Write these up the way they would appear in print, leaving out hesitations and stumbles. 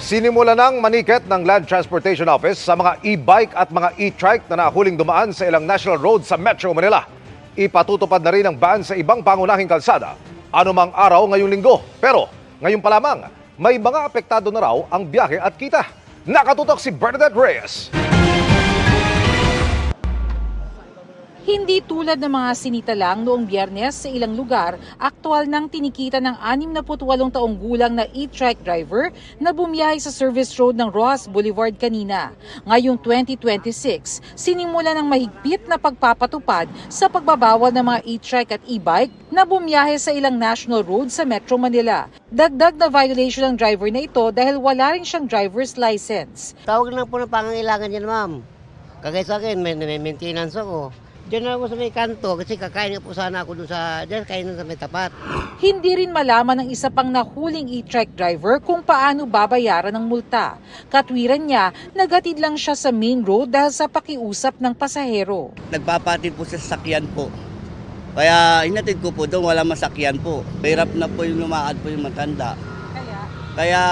Sinimula ng maniket ng Land Transportation Office sa mga e-bike at mga e-trike na nahuling dumaan sa ilang national roads sa Metro Manila. Ipatutupad na rin ang ban sa ibang pangunahing kalsada anumang araw ngayong linggo. Pero ngayon pa lamang, may mga apektado na raw ang biyahe at kita. Nakatutok si Bernadette Reyes. Hindi tulad ng mga sinitalang noong Biyernes sa ilang lugar, aktwal nang tinikita ng 68 taong gulang na e-trike driver na bumiyahe sa service road ng Rojas Boulevard kanina. Ngayong 2026, sinimula ng mahigpit na pagpapatupad sa pagbabawal ng mga e-trike at e-bike na bumiyahe sa ilang national road sa Metro Manila. Dagdag na violation ng driver na ito dahil wala rin siyang driver's license. Tawag lang po ng pangangailangan yan, ma'am. Kagaya sa akin, may maintenance ako. Diyan na ako sa may kanto kasi kakain po sana ako doon diyan kain sa may tapat. Hindi rin malaman ng isa pang nahuling e-trike driver kung paano babayaran ng multa. Katwiran niya, naghatid lang siya sa main road dahil sa pakiusap ng pasahero. Nagpapatid po sa sasakyan po. Kaya hinatid ko po doon, wala masakyan po. Hirap na po yung lumakad po yung matanda. Kaya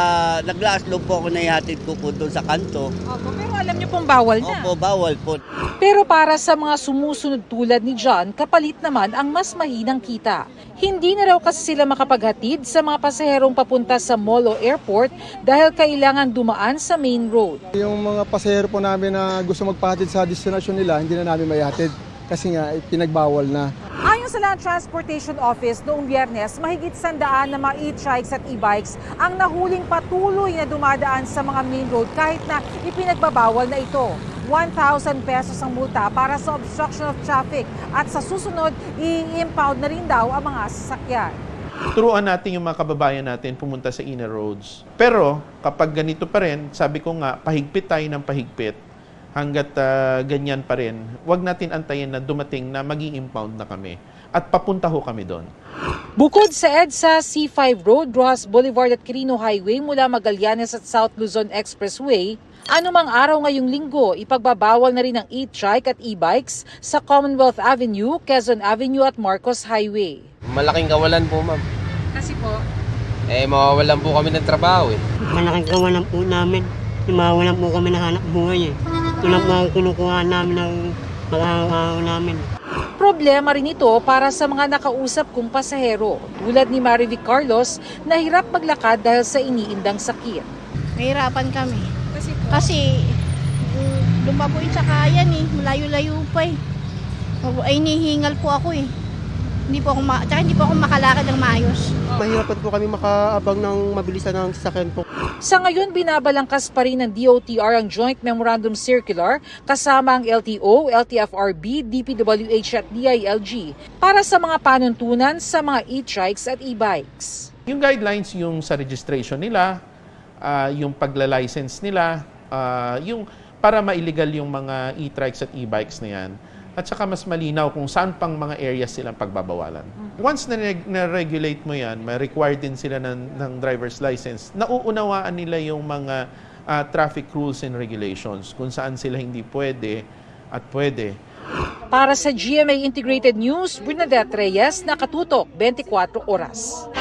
naglaas loob po ako na ihatid ko po doon sa kanto. Opo, pero alam niyo pong bawal na. Opo, bawal po. Pero para sa mga sumusunod tulad ni John, kapalit naman ang mas mahinang kita. Hindi na raw kasi sila makapaghatid sa mga pasaherong papunta sa mall o airport dahil kailangan dumaan sa main road. Yung mga pasahero po namin na gusto magpahatid sa destinasyon nila, hindi na namin maihatid kasi nga pinagbawal na. Ayon sa Land Transportation Office, noong Biyernes, mahigit 100 na mga e-trikes at e-bikes ang nahuling patuloy na dumadaan sa mga main road kahit na ipinagbabawal na ito. 1,000 pesos ang multa para sa obstruction of traffic at sa susunod, i-impound na rin daw ang mga sasakyan. Turuan natin yung mga kababayan natin pumunta sa inner roads. Pero kapag ganito pa rin, sabi ko nga, pahigpit tayo ng pahigpit. Hanggat ganyan pa rin, huwag natin antayin na dumating na mag-i-impound na kami. At papunta ho kami doon. Bukod sa EDSA, C5 Road, Rojas Boulevard at Quirino Highway mula Magallanes at South Luzon Expressway, anumang araw ngayong linggo, ipagbabawal na rin ang e-trike at e-bikes sa Commonwealth Avenue, Quezon Avenue at Marcos Highway. Malaking kawalan po, ma'am. Kasi po? Mawawalan po kami ng trabaho eh. Malaking kawalan po namin. Mawawalan po kami ng hanap buhay eh. Ito lang mga kinukuha namin ng pag-araw namin. Problema rin ito para sa mga nakausap kong pasahero, tulad ni Marivic Carlos na hirap maglakad dahil sa iniindang sakit. Nahirapan kami. Kasi lumabo yung sakayan eh, malayo-layo pa eh. Ay nihingal po ako eh. Hindi po ako makalakad ng maayos. Mahirapan po kami makaabang ng mabilisan ng sasakyan po. Sa ngayon, binabalangkas pa rin ng DOTR ang Joint Memorandum Circular kasama ang LTO, LTFRB, DPWH at DILG para sa mga panuntunan sa mga e-trikes at e-bikes. Yung guidelines, yung sa registration nila, yung pagla-license nila, yung para ma-illegal yung mga e-trikes at e-bikes na yan. At saka mas malinaw kung saan pang mga areas silang pagbabawalan. Once na-regulate mo yan, may required din sila ng driver's license, nauunawaan nila yung mga traffic rules and regulations, kung saan sila hindi pwede at pwede. Para sa GMA Integrated News, Bernadette Reyes, Nakatutok, 24 Oras.